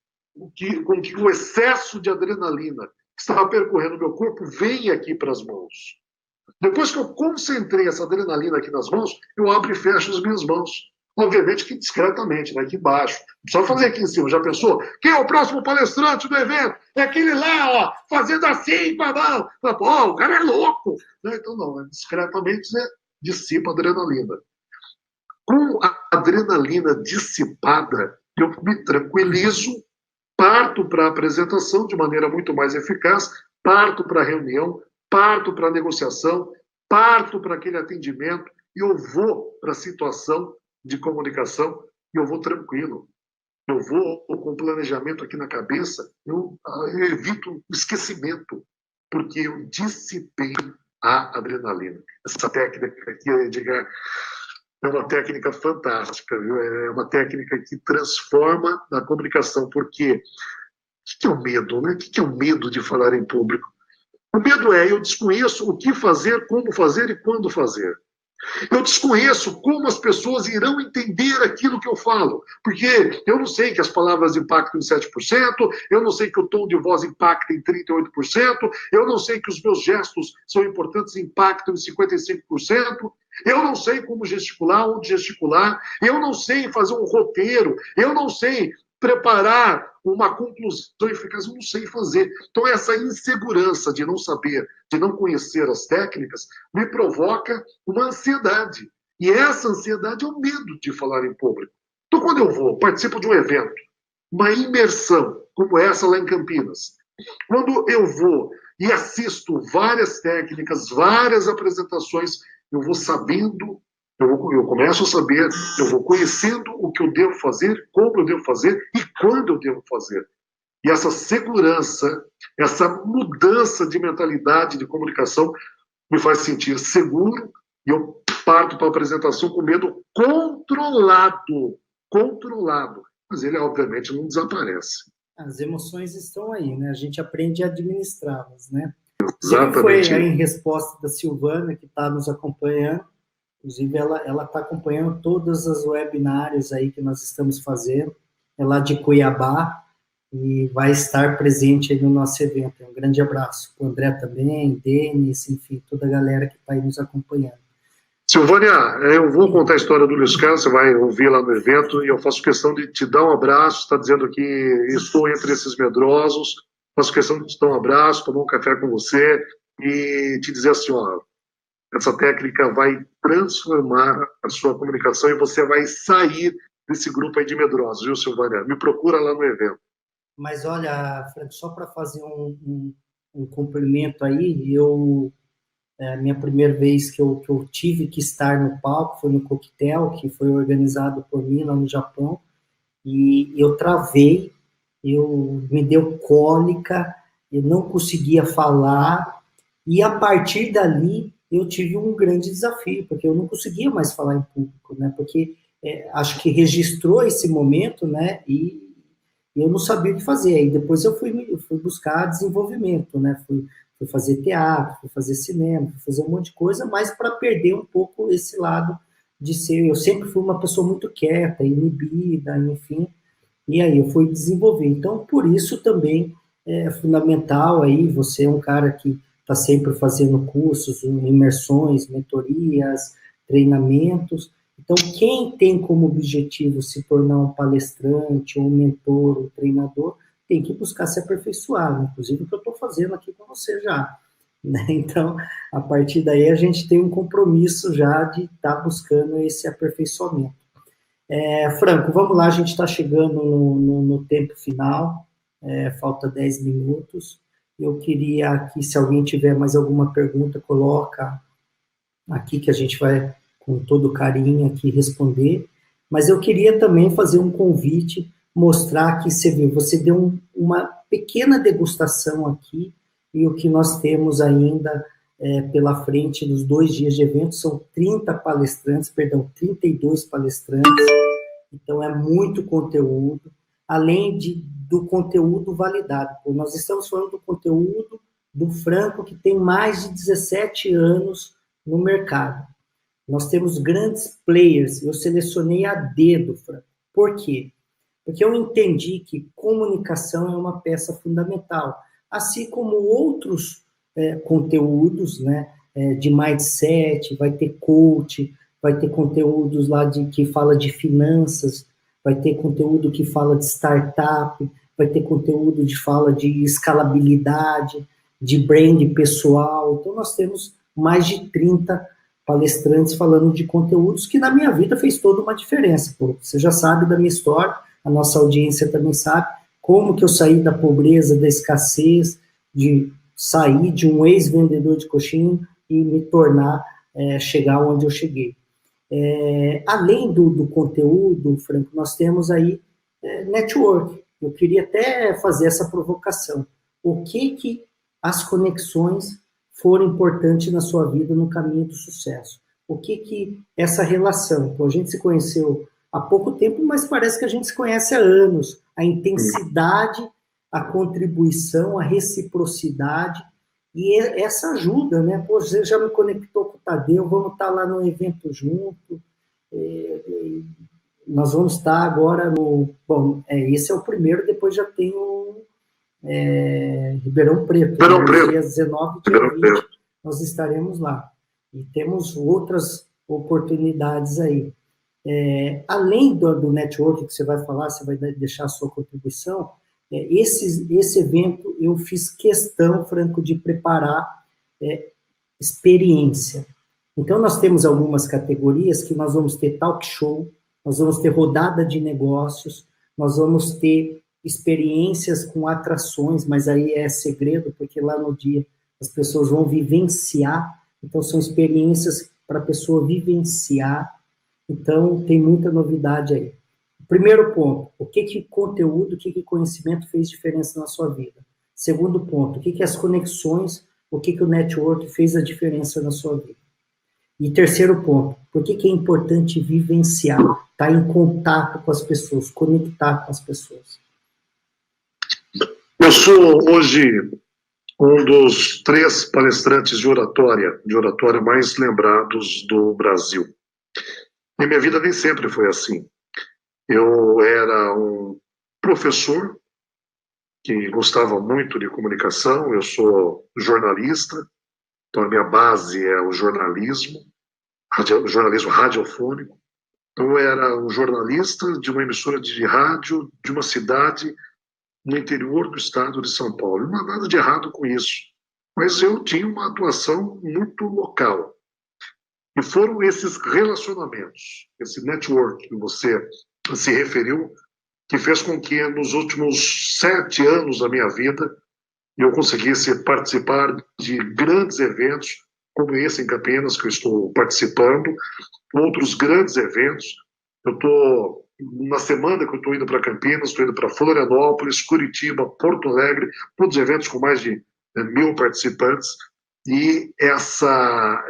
com que o excesso de adrenalina que estava percorrendo o meu corpo venha aqui para as mãos. Depois que eu concentrei essa adrenalina aqui nas mãos, eu abro e fecho as minhas mãos. Obviamente que discretamente, né, aqui embaixo. Não precisa fazer aqui em cima. Já pensou? Quem é o próximo palestrante do evento? É aquele lá, fazendo assim com a mão. O cara é louco. Então, não. Discretamente, você dissipa a adrenalina. Com a adrenalina dissipada, eu me tranquilizo, parto para a apresentação de maneira muito mais eficaz, parto para a reunião, parto para a negociação, parto para aquele atendimento e eu vou para a situação de comunicação e eu vou tranquilo. Eu vou com planejamento aqui na cabeça, eu evito o esquecimento, porque eu dissipei a adrenalina. Essa técnica aqui, Edgar, é uma técnica fantástica, viu? É uma técnica que transforma a comunicação, porque o que é o medo, né? O que é o medo de falar em público? O medo eu desconheço o que fazer, como fazer e quando fazer. Eu desconheço como as pessoas irão entender aquilo que eu falo, porque eu não sei que as palavras impactam em 7%, eu não sei que o tom de voz impacta em 38%, eu não sei que os meus gestos são importantes e impactam em 55%, eu não sei como gesticular, onde gesticular, eu não sei fazer um roteiro, eu não sei preparar uma conclusão eficaz, eu não sei fazer. Então, essa insegurança de não saber, de não conhecer as técnicas, me provoca uma ansiedade. E essa ansiedade é o medo de falar em público. Então, quando eu participo de um evento, uma imersão, como essa lá em Campinas, quando eu vou e assisto várias técnicas, várias apresentações, eu vou sabendo, eu começo a saber, eu vou conhecendo o que eu devo fazer, como eu devo fazer e quando eu devo fazer. E essa segurança, essa mudança de mentalidade, de comunicação, me faz sentir seguro e eu parto para a apresentação com medo controlado. Mas ele, obviamente, não desaparece. As emoções estão aí, né? A gente aprende a administrá-las, né? Exatamente. Foi aí em resposta da Silvana, que está nos acompanhando. Inclusive, ela está acompanhando todas as webinários aí que nós estamos fazendo. É lá de Cuiabá. e vai estar presente aí no nosso evento. Um grande abraço para o André também, Denis, enfim, toda a galera que está aí nos acompanhando. Silvânia, eu vou contar a história do Luiz Carlos, você vai ouvir lá no evento, e eu faço questão de te dar um abraço, está dizendo que estou entre esses medrosos, faço questão de te dar um abraço, tomar um café com você, e te dizer assim, ó, essa técnica vai transformar a sua comunicação e você vai sair desse grupo aí de medrosos, viu, Silvânia? Me procura lá no evento. Mas olha, Frank, só para fazer um cumprimento aí, a minha primeira vez que eu tive que estar no palco foi no coquetel, que foi organizado por mim lá no Japão, e eu travei, me deu cólica, eu não conseguia falar, e a partir dali eu tive um grande desafio, porque eu não conseguia mais falar em público, né? Porque acho que registrou esse momento, né? E eu não sabia o que fazer. Aí depois eu fui buscar desenvolvimento, né? Fui fazer teatro, fui fazer cinema, fui fazer um monte de coisa, mas para perder um pouco esse lado de ser. Eu sempre fui uma pessoa muito quieta, inibida, enfim. E aí eu fui desenvolver. Então, por isso também é fundamental aí, você é um cara que está sempre fazendo cursos, imersões, mentorias, treinamentos. Então, quem tem como objetivo se tornar um palestrante, um mentor, um treinador, tem que buscar se aperfeiçoar, né? Inclusive o que eu estou fazendo aqui com você já. Né? Então, a partir daí, a gente tem um compromisso já de estar buscando esse aperfeiçoamento. Franco, vamos lá, a gente está chegando no tempo final, falta 10 minutos. Eu queria aqui, se alguém tiver mais alguma pergunta, coloca aqui que a gente vai, com todo carinho, aqui responder. Mas eu queria também fazer um convite, mostrar que você deu uma pequena degustação aqui, e o que nós temos ainda pela frente nos 2 dias de evento são 32 palestrantes, então é muito conteúdo, além do conteúdo validado. Nós estamos falando do conteúdo do Franco, que tem mais de 17 anos no mercado. Nós temos grandes players, eu selecionei a dedo, Franco. Por quê? Porque eu entendi que comunicação é uma peça fundamental, assim como outros conteúdos, né, de mindset, vai ter coach, vai ter conteúdos lá que fala de finanças, vai ter conteúdo que fala de startup, vai ter conteúdo que fala de escalabilidade, de brand pessoal. Então, nós temos mais de 30 palestrantes falando de conteúdos que na minha vida fez toda uma diferença. Pô, você já sabe da minha história, a nossa audiência também sabe como que eu saí da pobreza, da escassez, de sair de um ex-vendedor de coxinha e me tornar, chegar onde eu cheguei. Além do conteúdo, Franco, nós temos aí network. Eu queria até fazer essa provocação. O que as conexões foram importantes na sua vida no caminho do sucesso? O que essa relação? Pô, a gente se conheceu há pouco tempo, mas parece que a gente se conhece há anos. A intensidade, a contribuição, a reciprocidade e essa ajuda, né? Pô, você já me conectou com o Tadeu, vamos estar lá no evento junto. Nós vamos estar agora no... Bom, esse é o primeiro, depois já tem o Ribeirão Preto. Ribeirão Preto. Dia 19 e dia 20, nós estaremos lá. E temos outras oportunidades aí. Além do network que você vai falar, você vai deixar a sua contribuição, esse evento eu fiz questão, Franco, de preparar experiência. Então, nós temos algumas categorias que nós vamos ter talk show, nós vamos ter rodada de negócios, nós vamos ter experiências com atrações, mas aí é segredo, porque lá no dia as pessoas vão vivenciar, então são experiências para a pessoa vivenciar, então tem muita novidade aí. Primeiro ponto, o que conteúdo, o que conhecimento fez diferença na sua vida? Segundo ponto, o que as conexões, o que o network fez a diferença na sua vida? E terceiro ponto, por que é importante vivenciar, estar em contato com as pessoas, conectar com as pessoas? Eu sou hoje um dos 3 palestrantes de oratória mais lembrados do Brasil. E minha vida nem sempre foi assim. Eu era um professor que gostava muito de comunicação, eu sou jornalista, então a minha base é o jornalismo, jornalismo radiofônico. Então, eu era um jornalista de uma emissora de rádio de uma cidade no interior do estado de São Paulo. Não há nada de errado com isso, mas eu tinha uma atuação muito local. E foram esses relacionamentos, esse network que você se referiu, que fez com que nos últimos 7 anos da minha vida eu conseguisse participar de grandes eventos, como esse em Campinas, que eu estou participando, outros grandes eventos. Eu estou, na semana que eu estou indo para Campinas, estou indo para Florianópolis, Curitiba, Porto Alegre, todos eventos com mais de 1.000 participantes, e essa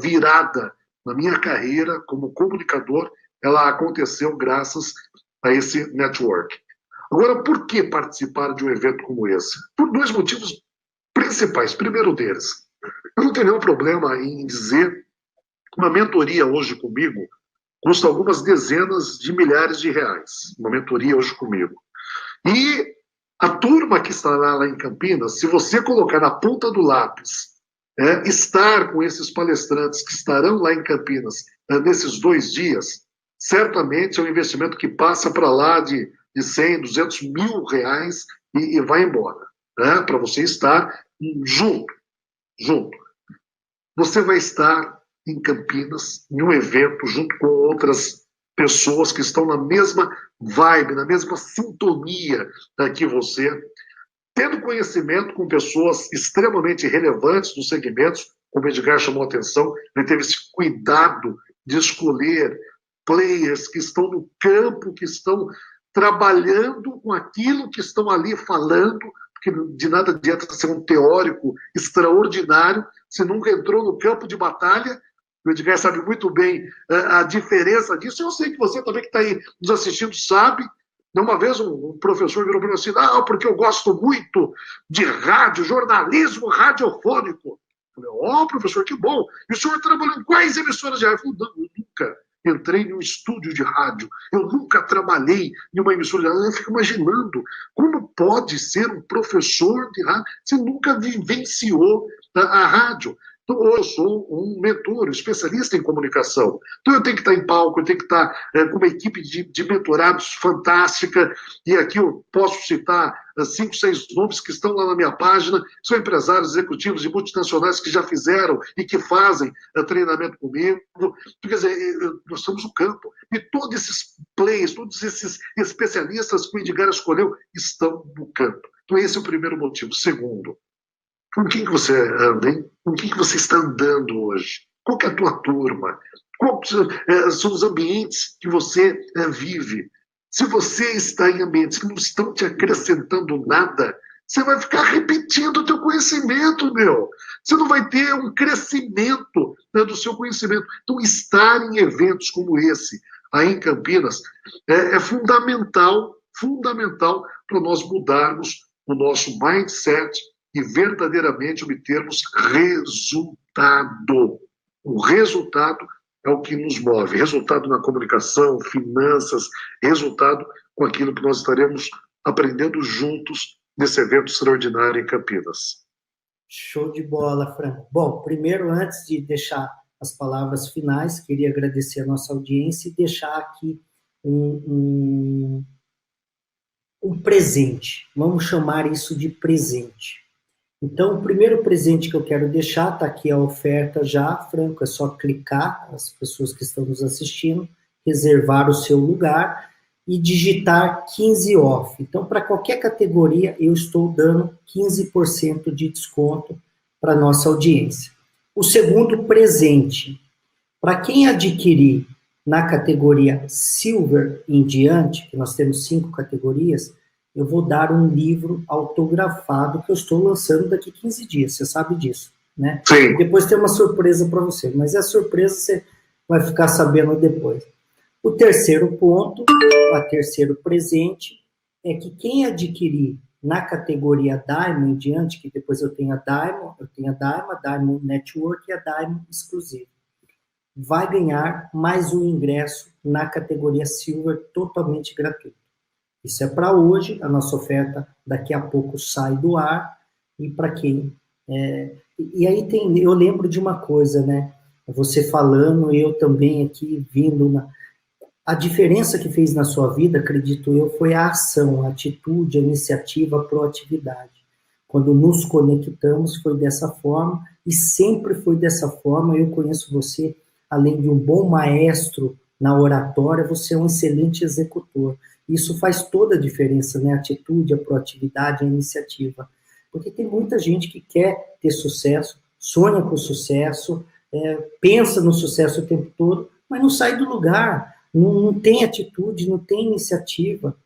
virada na minha carreira como comunicador, ela aconteceu graças a esse network. Agora, por que participar de um evento como esse? Por 2 motivos principais. Primeiro deles, eu não tenho nenhum problema em dizer que uma mentoria hoje comigo custa algumas dezenas de milhares de reais. Uma mentoria hoje comigo. E a turma que estará lá em Campinas, se você colocar na ponta do lápis, estar com esses palestrantes que estarão lá em Campinas nesses 2 dias, certamente é um investimento que passa para lá de 100, 200 mil reais e vai embora, né? Para você estar junto. Você vai estar em Campinas, em um evento, junto com outras pessoas que estão na mesma vibe, na mesma sintonia que você, tendo conhecimento com pessoas extremamente relevantes nos segmentos, como o Edgar chamou a atenção, ele teve esse cuidado de escolher players que estão no campo, que estão trabalhando com aquilo que estão ali falando, porque de nada adianta ser um teórico extraordinário se nunca entrou no campo de batalha. O Edgar sabe muito bem a diferença disso. Eu sei que você também que está aí nos assistindo sabe. Uma vez um professor virou para mim assim, porque eu gosto muito de rádio, jornalismo radiofônico. Eu falei, professor, que bom. E o senhor trabalhou em quais emissoras de rádio? Eu falei, não, eu nunca entrei em um estúdio de rádio. Eu nunca trabalhei em uma emissora de rádio. Eu fico imaginando como pode ser um professor de rádio se nunca vivenciou a rádio. Então, eu sou um mentor, um especialista em comunicação. Então, eu tenho que estar em palco, eu tenho que estar com uma equipe de mentorados fantástica. E aqui eu posso citar 5, 6 nomes que estão lá na minha página. São empresários executivos de multinacionais que já fizeram e que fazem treinamento comigo. Quer dizer, nós estamos no campo. E todos esses players, todos esses especialistas que o Edgar escolheu estão no campo. Então, esse é o primeiro motivo. Segundo, com quem que você anda, hein? Com quem que você está andando hoje? Qual que é a tua turma? Quais são os ambientes que você vive? Se você está em ambientes que não estão te acrescentando nada, você vai ficar repetindo o teu conhecimento, meu. Você não vai ter um crescimento, né, do seu conhecimento. Então, estar em eventos como esse, aí em Campinas, é fundamental para nós mudarmos o nosso mindset e verdadeiramente obtermos resultado. O resultado é o que nos move. Resultado na comunicação, finanças, resultado com aquilo que nós estaremos aprendendo juntos nesse evento extraordinário em Campinas. Show de bola, Franco. Bom, primeiro, antes de deixar as palavras finais, queria agradecer a nossa audiência e deixar aqui um presente. Vamos chamar isso de presente. Então, o primeiro presente que eu quero deixar, está aqui a oferta já, Franco, é só clicar, as pessoas que estão nos assistindo, reservar o seu lugar e digitar 15 off. Então, para qualquer categoria, eu estou dando 15% de desconto para a nossa audiência. O segundo presente, para quem adquirir na categoria Silver em diante, que nós temos 5 categorias, eu vou dar um livro autografado que eu estou lançando daqui 15 dias, você sabe disso, né? Sim. Depois tem uma surpresa para você, mas a surpresa você vai ficar sabendo depois. O terceiro ponto, o terceiro presente, é que quem adquirir na categoria Diamond em diante, que depois eu tenho a Diamond Network e a Diamond Exclusive, vai ganhar mais um ingresso na categoria Silver totalmente gratuito. Isso é para hoje, a nossa oferta daqui a pouco sai do ar, e para quem... E aí eu lembro de uma coisa, né? Você falando, eu também aqui vindo... A diferença que fez na sua vida, acredito eu, foi a ação, a atitude, a iniciativa, a proatividade. Quando nos conectamos, foi dessa forma, e sempre foi dessa forma. Eu conheço você, além de um bom maestro na oratória, você é um excelente executor. Isso faz toda a diferença, né? A atitude, a proatividade, a iniciativa. Porque tem muita gente que quer ter sucesso, sonha com sucesso, pensa no sucesso o tempo todo, mas não sai do lugar, não tem atitude, não tem iniciativa.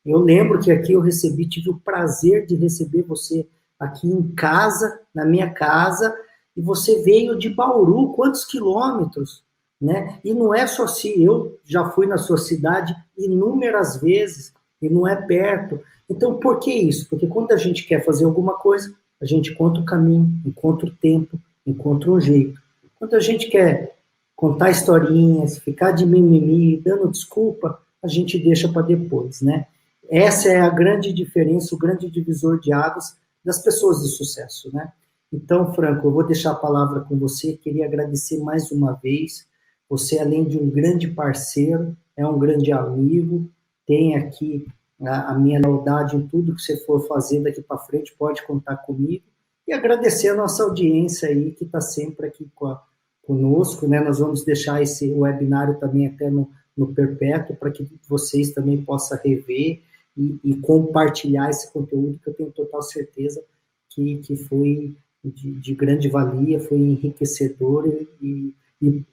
Eu lembro que aqui eu tive o prazer de receber você aqui em casa, na minha casa, e você veio de Bauru, quantos quilômetros, né? E não é só assim, eu já fui na sua cidade inúmeras vezes, e não é perto. Então, por que isso? Porque quando a gente quer fazer alguma coisa, a gente encontra o caminho, encontra o tempo, encontra um jeito. Quando a gente quer contar historinhas, ficar de mimimi, dando desculpa, a gente deixa para depois, né? Essa é a grande diferença, o grande divisor de águas das pessoas de sucesso, né? Então, Franco, eu vou deixar a palavra com você, queria agradecer mais uma vez. Você, além de um grande parceiro, é um grande amigo, tem aqui a minha lealdade em tudo que você for fazer daqui para frente, pode contar comigo. E agradecer a nossa audiência aí, que está sempre aqui conosco, né? Nós vamos deixar esse webinário também até no perpétuo, para que vocês também possam rever e compartilhar esse conteúdo, que eu tenho total certeza que foi de grande valia, foi enriquecedor, e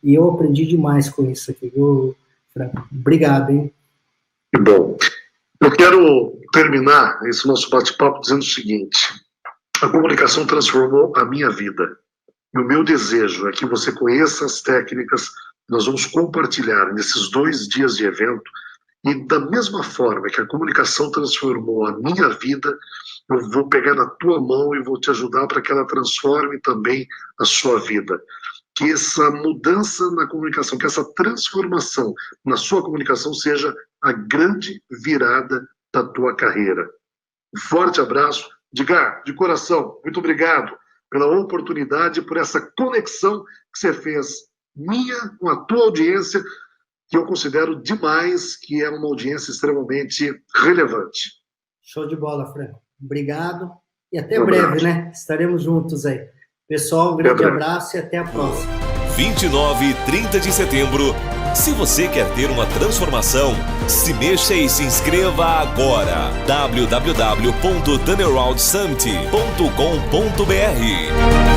eu aprendi demais com isso aqui, viu, Franco? Obrigado, hein? Que bom. Eu quero terminar esse nosso bate-papo dizendo o seguinte: a comunicação transformou a minha vida. E o meu desejo é que você conheça as técnicas que nós vamos compartilhar nesses 2 dias de evento, e da mesma forma que a comunicação transformou a minha vida, eu vou pegar na tua mão e vou te ajudar para que ela transforme também a sua vida. Que essa mudança na comunicação, que essa transformação na sua comunicação seja a grande virada da tua carreira. Um forte abraço. Edgar, de coração, muito obrigado pela oportunidade, por essa conexão que você fez minha com a tua audiência, que eu considero demais, que é uma audiência extremamente relevante. Show de bola, Franco. Obrigado e até breve, né? Estaremos juntos aí. Pessoal, um grande abraço e até a próxima. 29 e 30 de setembro. Se você quer ter uma transformação, se mexa e se inscreva agora. www.tunnelroundsummit.com.br